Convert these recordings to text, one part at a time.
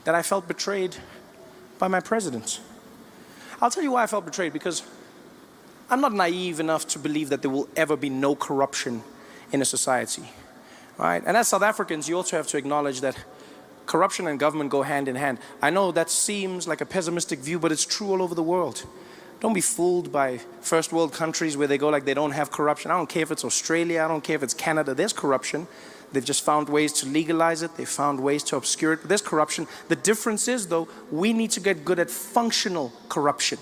that I felt betrayed by my president. I'll tell you why I felt betrayed, because I'm not naive enough to believe that there will ever be no corruption in a society, right? And as South Africans, you also have to acknowledge that corruption and government go hand in hand. I know that seems like a pessimistic view, but it's true all over the world. Don't be fooled by first world countries where they go like they don't have corruption. I don't care if it's Australia, I don't care if it's Canada, there's corruption. They've just found ways to legalize it, they've found ways to obscure it, but there's corruption. The difference is, though, we need to get good at functional corruption.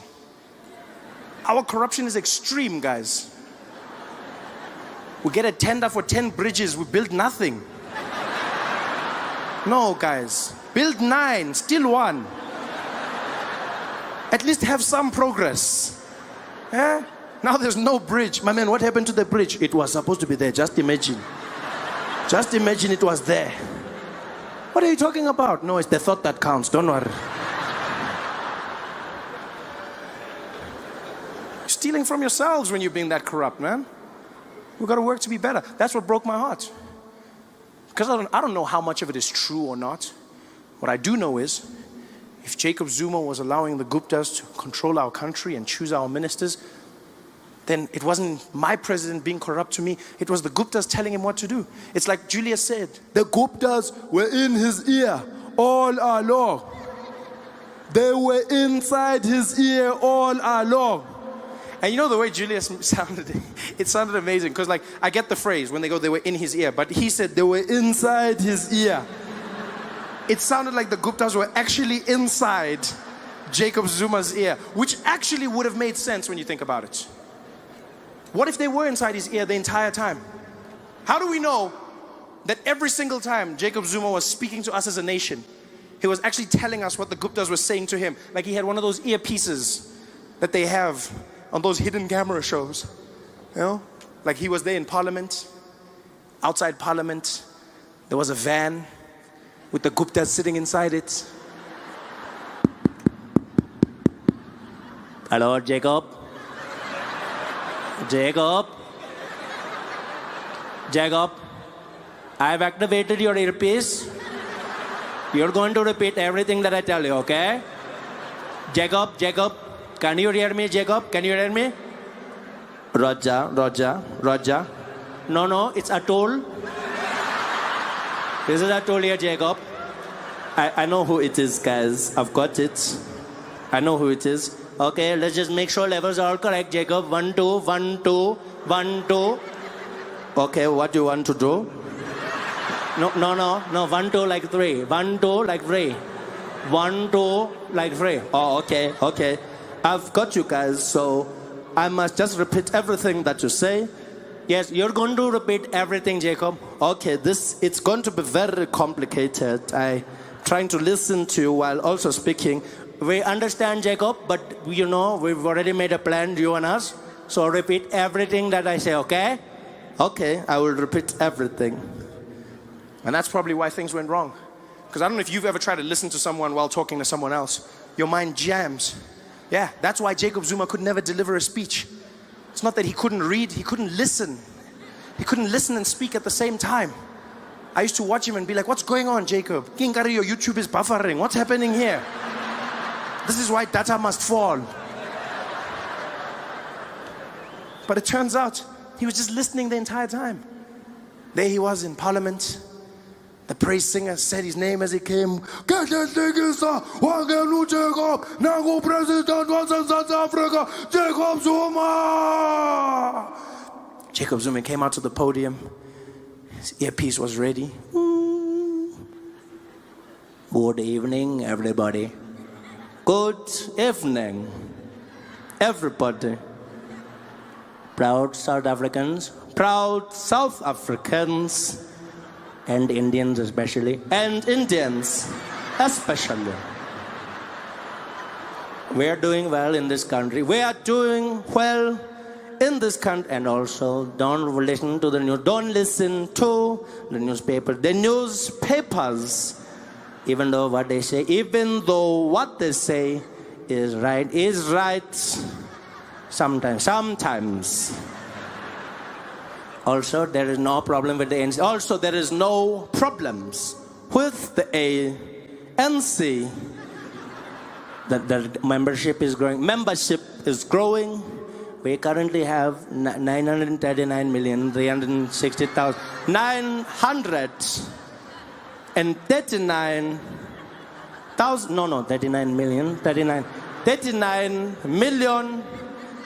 Our corruption is extreme, guys. We get a tender for 10 bridges, we build nothing. No, guys, build 9, still 1. At least have some progress. Eh? Now there's no bridge. My man, what happened to the bridge? It was supposed to be there, just imagine. Just imagine it was there. What are you talking about? No, it's the thought that counts, don't worry. Stealing from yourselves when you're being that corrupt, man. We've got to work to be better. That's what broke my heart. Because I don't know how much of it is true or not. What I do know is, if Jacob Zuma was allowing the Guptas to control our country and choose our ministers, then it wasn't my president being corrupt to me, it was the Guptas telling him what to do. It's like Julius said, the Guptas were in his ear all along. They were inside his ear all along. And you know the way Julius sounded, it sounded amazing, because like, I get the phrase when they go, they were in his ear, but he said they were inside his ear. It sounded like the Guptas were actually inside Jacob Zuma's ear, which actually would have made sense when you think about it. What if they were inside his ear the entire time? How do we know that every single time Jacob Zuma was speaking to us as a nation, he was actually telling us what the Guptas were saying to him? Like he had one of those earpieces that they have on those hidden camera shows, you know? Like he was there in Parliament, outside Parliament, there was a van with the Guptas sitting inside it. Hello, Jacob. Jacob. Jacob, I've activated your earpiece. You're going to repeat everything that I tell you, okay? Jacob, Jacob, can you hear me, Jacob? Can you hear me? Roger, Roger, Roger. No, it's Atul. This is Atul here, Jacob. I know who it is, guys. I've got it. I know who it is. Okay, let's just make sure levels are all correct, Jacob. 1, 2, 1, 2, 1, 2. Okay, what do you want to do? No, 1, 2 like 3. 1, 2 like 3. 1, 2 like 3. Oh, okay. I've got you guys, so I must just repeat everything that you say. Yes, you're going to repeat everything, Jacob. Okay, it's going to be very complicated. I'm trying to listen to you while also speaking. We understand, Jacob, but you know, we've already made a plan, you and us. So repeat everything that I say, okay? Okay, I will repeat everything. And that's probably why things went wrong. Because I don't know if you've ever tried to listen to someone while talking to someone else. Your mind jams. Yeah, that's why Jacob Zuma could never deliver a speech. It's not that he couldn't read, he couldn't listen. He couldn't listen and speak at the same time. I used to watch him and be like, what's going on, Jacob? Kinkari, your YouTube is buffering. What's happening here? This is why data must fall. But it turns out he was just listening the entire time. There he was in Parliament. The praise singer said his name as he came. Get the Jacob, President of South Africa, Jacob Zuma. Jacob Zuma came out to the podium. His earpiece was ready. Good evening, everybody. Good evening, everybody. Proud South Africans, and Indians especially, We are doing well in this country. We are doing well in this country. And also, don't listen to the news. Don't listen to the newspaper. The newspapers, even though what they say is right sometimes. Also, there is no problem with the ANC. Also, there is no problems with the and see that the membership is growing. Membership is growing. We currently have 939,360,000. 939,000. No, 39 million. 39 million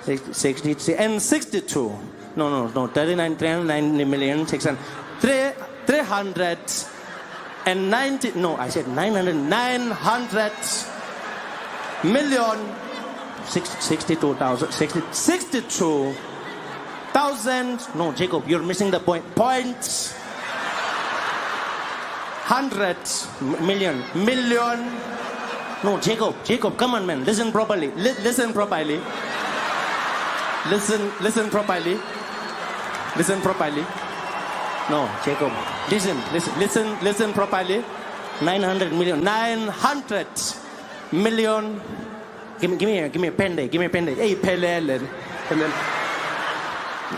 60 and 62. No. 39, 390 million 600. 390. No, I said 900 million 62,000. 62,000. No, Jacob, you're missing the point. Points. 100 million. No, Jacob, come on, man. Listen properly. Listen properly. Listen properly. No, Jacob. Listen properly. 900 million. 900 million. Give me a pen there. Hey, Pelele.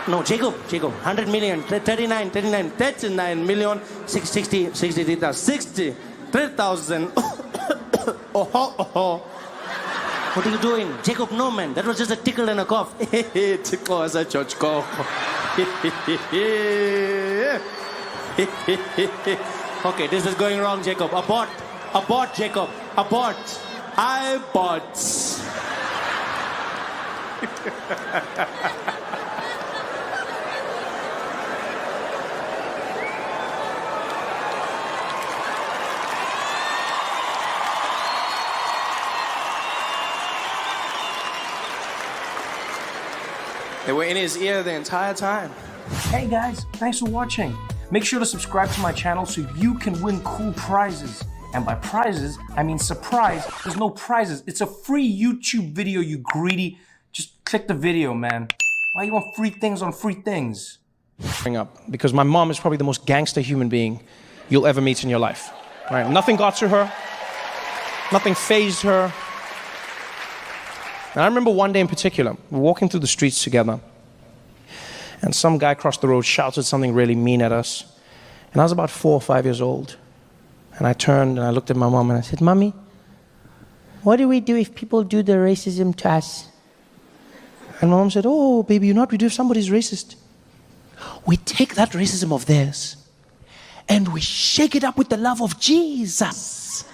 No, Jacob. 100 million. 39 million. 63,000. Oh. What are you doing? Jacob, no, man. That was just a tickle and a cough. Tickle as a church cough. Okay, this is going wrong, Jacob. Abort, Jacob. Abort. I bought. They were in his ear the entire time. Hey guys, thanks for watching. Make sure to subscribe to my channel so you can win cool prizes. And by prizes, I mean surprise. There's no prizes. It's a free YouTube video, you greedy. Just click the video, man. Why you want free things on free things? Bring up, because my mom is probably the most gangster human being you'll ever meet in your life. Right? Nothing got to her. Nothing fazed her. And I remember one day in particular, we were walking through the streets together, and some guy across the road shouted something really mean at us. And I was about 4 or 5 years old. And I turned and I looked at my mom and I said, Mommy, what do we do if people do the racism to us? And my mom said, oh, baby, you know what we do if somebody's racist? We take that racism of theirs and we shake it up with the love of Jesus.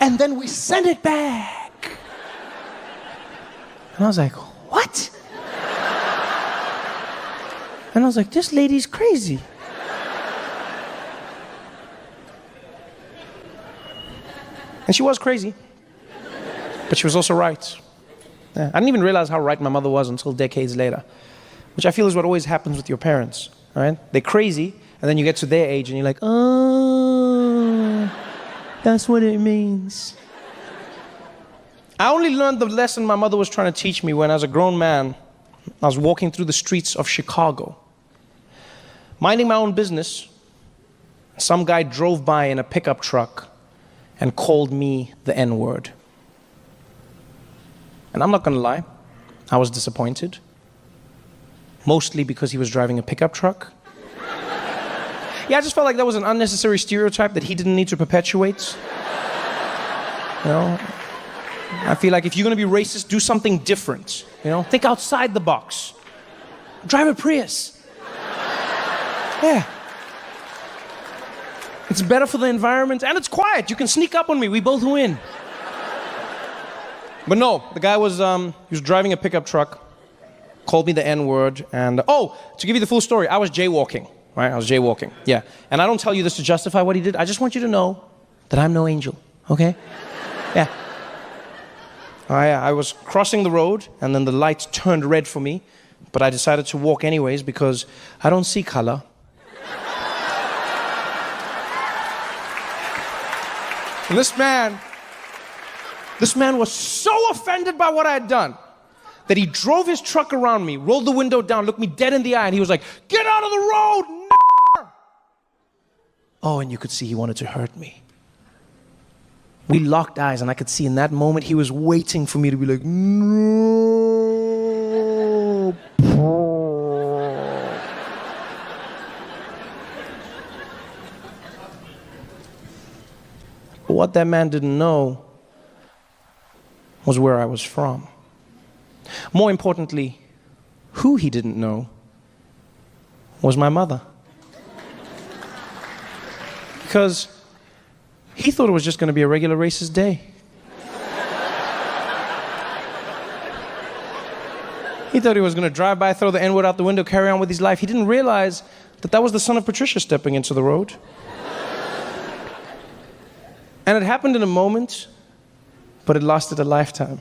And then we send it back. And I was like, what? And I was like, this lady's crazy. And she was crazy, but she was also right. I didn't even realize how right my mother was until decades later, which I feel is what always happens with your parents, right? They're crazy, and then you get to their age and you're like, oh, that's what it means. I only learned the lesson my mother was trying to teach me when, as a grown man, I was walking through the streets of Chicago, minding my own business. Some guy drove by in a pickup truck and called me the N-word. And I'm not gonna lie, I was disappointed. Mostly because he was driving a pickup truck. Yeah, I just felt like that was an unnecessary stereotype that he didn't need to perpetuate. You know? I feel like if you're gonna be racist, do something different. You know, think outside the box. Drive a Prius. Yeah. It's better for the environment and it's quiet. You can sneak up on me. We both win. But no, the guy was he was driving a pickup truck, called me the N-word, and to give you the full story, I was jaywalking. Right? I was jaywalking. Yeah. And I don't tell you this to justify what he did. I just want you to know that I'm no angel. Okay? Yeah. I was crossing the road, and then the lights turned red for me, but I decided to walk anyways because I don't see color. And this man was so offended by what I had done that he drove his truck around me, rolled the window down, looked me dead in the eye, and he was like, "Get out of the road, n***er!" Oh, and you could see he wanted to hurt me. We locked eyes, and I could see in that moment he was waiting for me to be like, no. But what that man didn't know was where I was from. More importantly, who he didn't know was my mother. Because he thought it was just going to be a regular racist day. He thought he was going to drive by, throw the N-word out the window, carry on with his life. He didn't realize that that was the son of Patricia stepping into the road. And it happened in a moment, but it lasted a lifetime.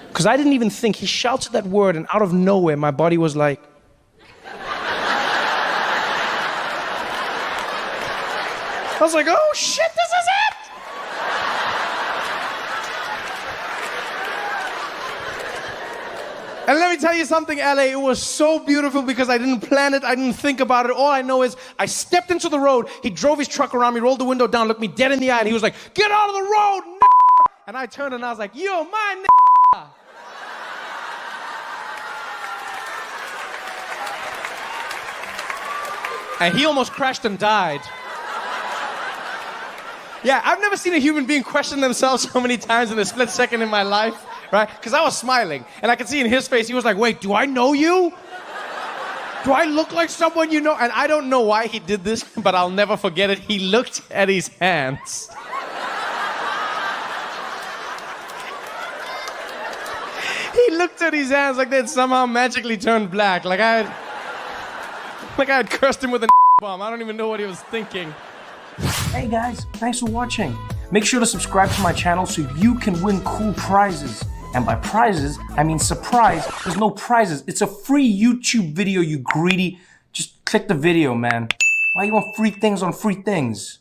Because I didn't even think. He shouted that word, and out of nowhere, my body was like... I was like, oh shit, this is it! And let me tell you something, LA, it was so beautiful because I didn't plan it, I didn't think about it. All I know is I stepped into the road, he drove his truck around me, rolled the window down, looked me dead in the eye, and he was like, get out of the road, n***! And I turned and I was like, you're my n***! And he almost crashed and died. Yeah, I've never seen a human being question themselves so many times in a split second in my life, right? Because I was smiling, and I could see in his face, he was like, wait, do I know you? Do I look like someone you know? And I don't know why he did this, but I'll never forget it. He looked at his hands. He looked at his hands like they'd somehow magically turned black, like I had cursed him with a bomb. I don't even know what he was thinking. Hey guys, thanks for watching. Make sure to subscribe to my channel so you can win cool prizes. And by prizes, I mean surprise. There's no prizes. It's a free YouTube video, you greedy. Just click the video, man. Why you want free things on free things?